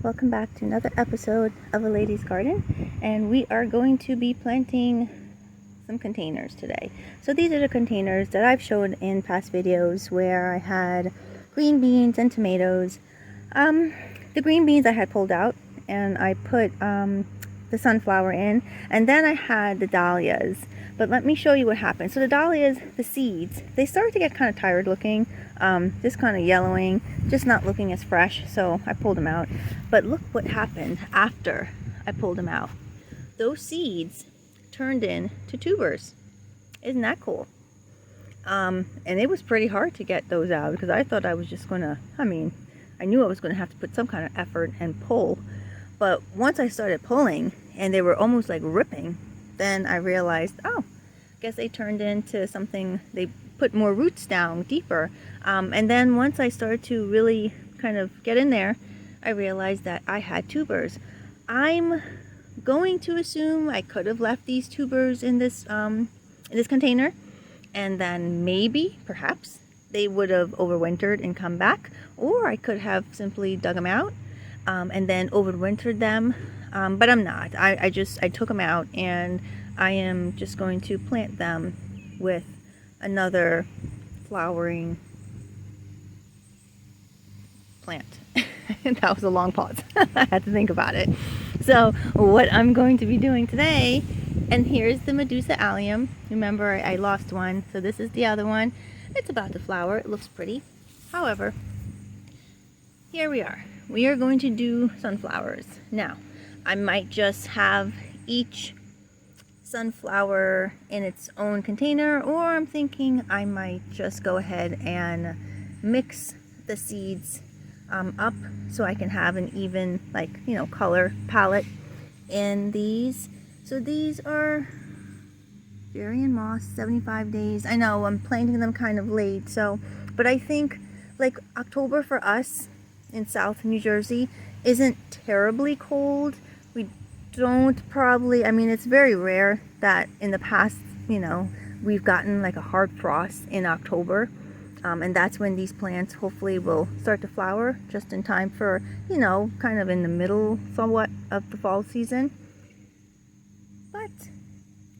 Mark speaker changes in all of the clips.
Speaker 1: welcome back to another episode of A Lady's Garden, and we are going to be planting some containers today. So these are the containers that I've shown in past videos where I had green beans and tomatoes. The green beans I had pulled out and I put the sunflower in, and then I had the dahlias. But let me show you what happened. So the dahlias, the seeds, they started to get kind of tired looking, just kind of yellowing, just not looking as fresh, so I pulled them out. But look what happened after I pulled them out. Those seeds turned into tubers. Isn't that cool? And it was pretty hard to get those out because I thought I was just gonna, I knew I was gonna have to put some kind of effort and pull. But once I started pulling and they were almost like ripping, then I realized, oh, I guess they turned into something, they put more roots down deeper. And then once I started to really kind of get in there, I realized that I had tubers. I'm going to assume I could have left these tubers in this container, and then maybe, perhaps, they would have overwintered and come back, or I could have simply dug them out and then overwintered them. But I'm not. I took them out, and I am just going to plant them with another flowering plant. That was a long pause. I had to think about it. So what I'm going to be doing today, and here's the Medusa allium. Remember, I lost one, so this is the other one. It's about to flower. It looks pretty. However, here we are. We are going to do sunflowers. Now, I might just have each sunflower in its own container, or I'm thinking I might just go ahead and mix the seeds up so I can have an even, color palette in these. So these are berry and moss, 75 days. I know I'm planting them kind of late, but I think like October for us in South New Jersey isn't terribly cold. We don't probably, it's very rare that in the past, we've gotten like a hard frost in October. And that's when these plants hopefully will start to flower, just in time for, kind of in the middle somewhat of the fall season. But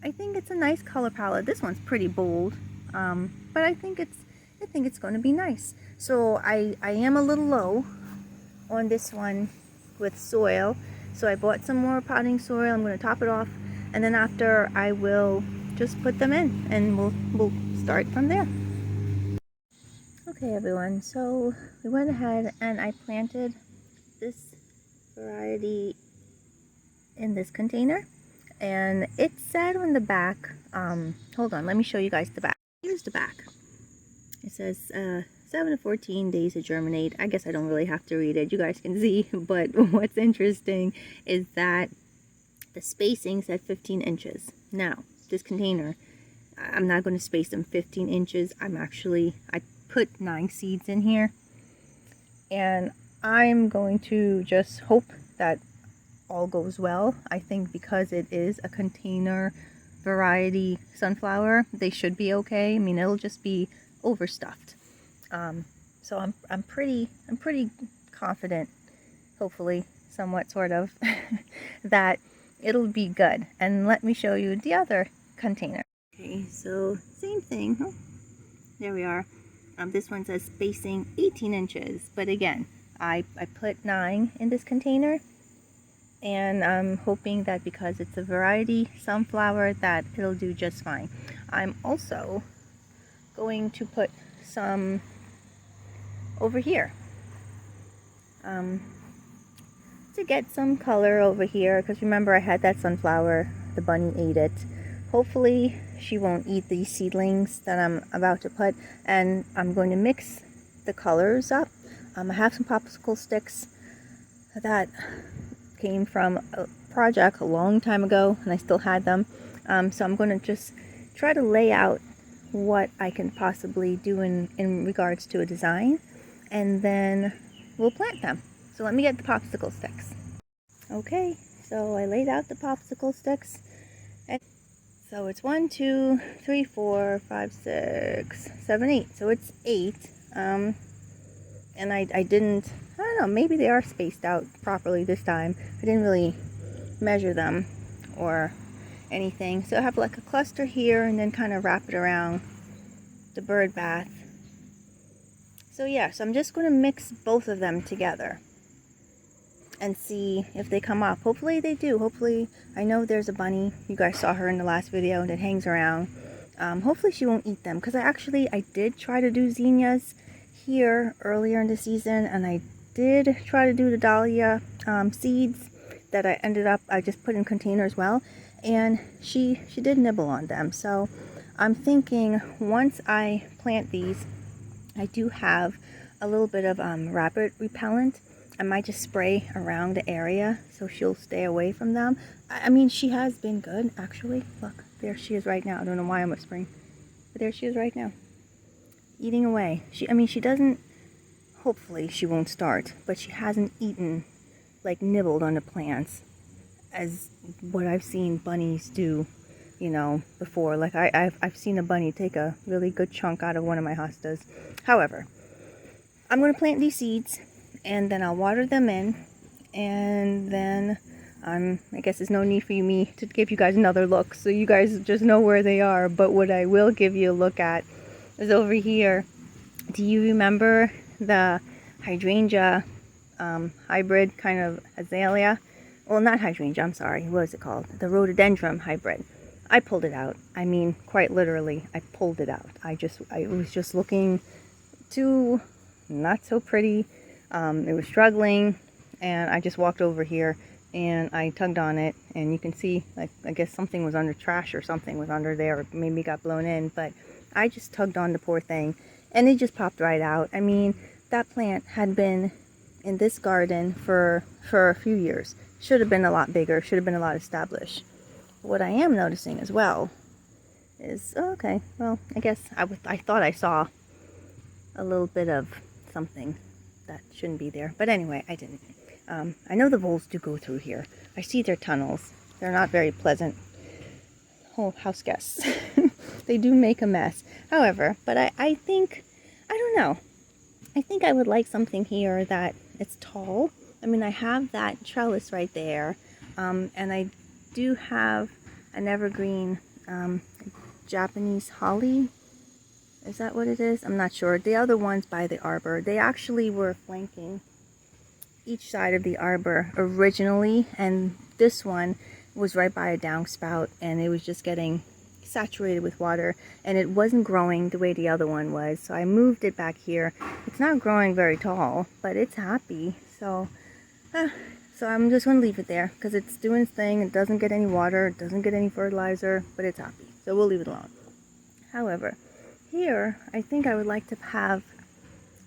Speaker 1: I think it's a nice color palette. This one's pretty bold, but I think it's going to be nice. So I am a little low on this one with soil, so I bought some more potting soil. I'm going to top it off, and then after I will just put them in, and we'll start from there. Okay everyone, so we went ahead and I planted this variety in this container, and it said on the back, hold on, let me show you guys the back. Here's the back. It says 7 to 14 days to germinate. I guess I don't really have to read it, you guys can see, but what's interesting is that the spacing said 15 inches. Now, this container, I'm not going to space them 15 inches. I put 9 seeds in here, and I'm going to just hope that all goes well. I think because it is a container variety sunflower, they should be okay. It'll just be overstuffed. So I'm pretty confident, hopefully, somewhat, sort of, that it'll be good. And let me show you the other container. Okay, so same thing. Oh, there we are. This one says spacing 18 inches, but again, I put 9 in this container, and I'm hoping that because it's a variety sunflower that it'll do just fine. I'm also going to put some over here to get some color over here, because remember I had that sunflower, the bunny ate it. Hopefully she won't eat these seedlings that I'm about to put, and I'm going to mix the colors up. I have some popsicle sticks that came from a project a long time ago, and I still had them. So I'm going to just try to lay out what I can possibly do in regards to a design, and then we'll plant them. So let me get the popsicle sticks. Okay, so I laid out the popsicle sticks. So it's 1, 2, 3, 4, 5, 6, 7, 8. So it's 8. And I didn't, I don't know, maybe they are spaced out properly this time. I didn't really measure them or anything. So I have like a cluster here and then kind of wrap it around the bird bath. So yeah, so I'm just going to mix both of them together and see if they come up. Hopefully they do. Hopefully, I know there's a bunny. You guys saw her in the last video that hangs around. Hopefully she won't eat them, because I did try to do zinnias here earlier in the season, and I did try to do the dahlia seeds that I just put in containers well, and she did nibble on them. So I'm thinking once I plant these, I do have a little bit of rabbit repellent. I might just spray around the area so she'll stay away from them. I mean, she has been good, actually. Look, there she is right now. I don't know why I'm whispering, but there she is right now, eating away. She doesn't, hopefully she won't start, but she hasn't eaten, like nibbled on the plants as what I've seen bunnies do, you know, before. Like I've seen a bunny take a really good chunk out of one of my hostas. However, I'm going to plant these seeds, and then I'll water them in, and then I guess there's no need for me to give you guys another look, so you guys just know where they are. But what I will give you a look at is over here. Do you remember the hydrangea hybrid kind of azalea? Well, not hydrangea, I'm sorry. What is it called? The rhododendron hybrid. I pulled it out. I mean, quite literally, I pulled it out. I was just looking too not so pretty. It was struggling, and I just walked over here and I tugged on it, and you can see, like, I guess something was under trash or something was under there, or maybe got blown in, but I just tugged on the poor thing and it just popped right out. I mean, that plant had been in this garden for a few years. Should have been a lot bigger, should have been a lot established. What I am noticing as well is, okay, well, I guess I thought I saw a little bit of something that shouldn't be there, but anyway, I didn't. I know the voles do go through here. I see their tunnels. They're not very pleasant house guests. They do make a mess. However, but I think, I don't know, I think I would like something here that it's tall. I mean, I have that trellis right there, and I do have an evergreen Japanese holly. Is that what it is? I'm not sure. The other ones by the arbor, they actually were flanking each side of the arbor originally, and this one was right by a downspout, and it was just getting saturated with water, and it wasn't growing the way the other one was. So I moved it back here. It's not growing very tall, but it's happy. So I'm just going to leave it there because it's doing its thing. It doesn't get any water, it doesn't get any fertilizer, but it's happy. So we'll leave it alone. However, here I think I would like to have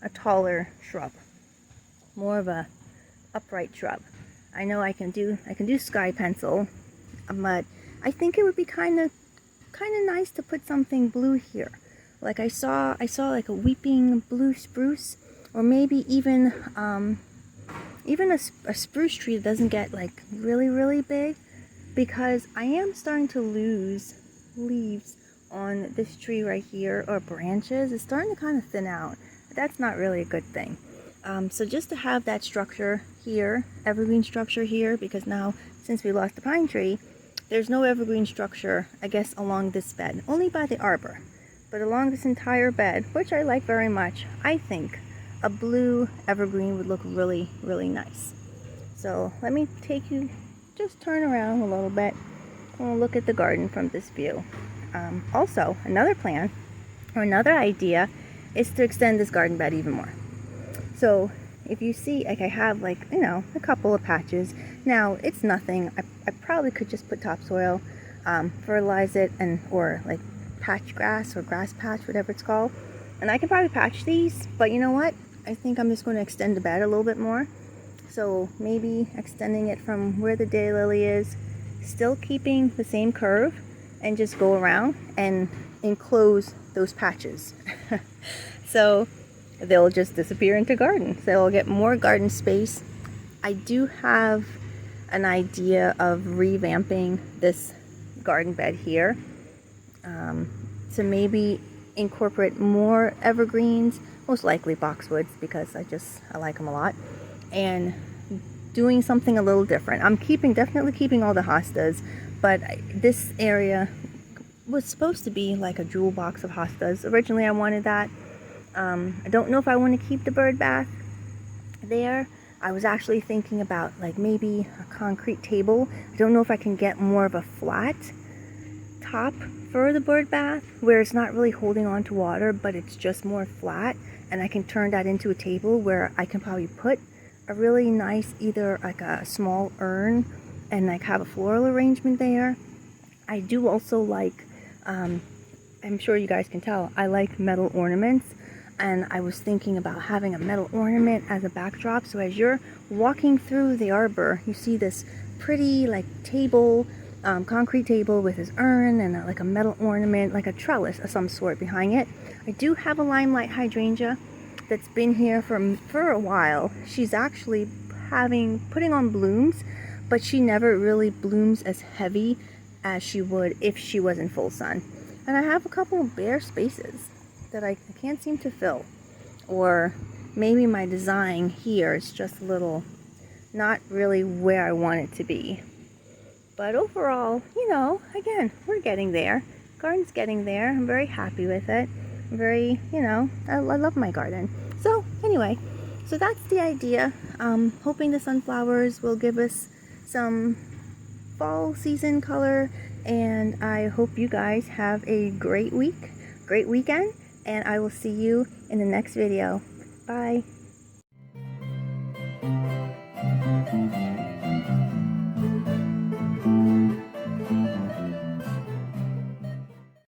Speaker 1: a taller shrub, more of a upright shrub. I know I can do sky pencil, but I think it would be kind of nice to put something blue here. Like I saw like a weeping blue spruce, or maybe even a spruce tree that doesn't get like really big, because I am starting to lose leaves on this tree right here, or branches. It's starting to kind of thin out. That's not really a good thing. So just to have that structure here, evergreen structure here, because now since we lost the pine tree, there's no evergreen structure, I guess, along this bed, only by the arbor. But along this entire bed, which I like very much, I think a blue evergreen would look really nice. So let me take you, just turn around a little bit and look at the garden from this view. Also, another plan or another idea is to extend this garden bed even more. So if you see, like I have, like, you know, a couple of patches. Now it's nothing. I probably could just put topsoil, fertilize it, or like patch grass or grass patch, whatever it's called. And I can probably patch these, but you know what? I think I'm just going to extend the bed a little bit more. So maybe extending it from where the daylily is, still keeping the same curve, and just go around and enclose those patches. So they'll just disappear into gardens. They'll get more garden space. I do have an idea of revamping this garden bed here, to maybe incorporate more evergreens, most likely boxwoods because I like them a lot, and doing something a little different. I'm definitely keeping all the hostas, but this area was supposed to be like a jewel box of hostas. Originally I wanted that. I don't know if I want to keep the bird bath there. I was actually thinking about like maybe a concrete table. I don't know if I can get more of a flat top for the bird bath where it's not really holding on to water, but it's just more flat, and I can turn that into a table where I can probably put a really nice, either like a small urn and like have a floral arrangement there. I do also like, I'm sure you guys can tell, I like metal ornaments, and I was thinking about having a metal ornament as a backdrop, so as you're walking through the arbor, you see this pretty like table, concrete table with his urn and like a metal ornament, like a trellis of some sort behind it. I do have a limelight hydrangea that's been here for a while. She's actually putting on blooms, but she never really blooms as heavy as she would if she was in full sun. And I have a couple of bare spaces that I can't seem to fill, or maybe my design here is just a little not really where I want it to be. But overall, you know, again, we're getting there. Garden's getting there. I'm very happy with it. I'm very, you know, I love my garden. So anyway, so that's the idea. Hoping the sunflowers will give us some fall season color, and I hope you guys have a great weekend, and I will see you in the next video. Bye.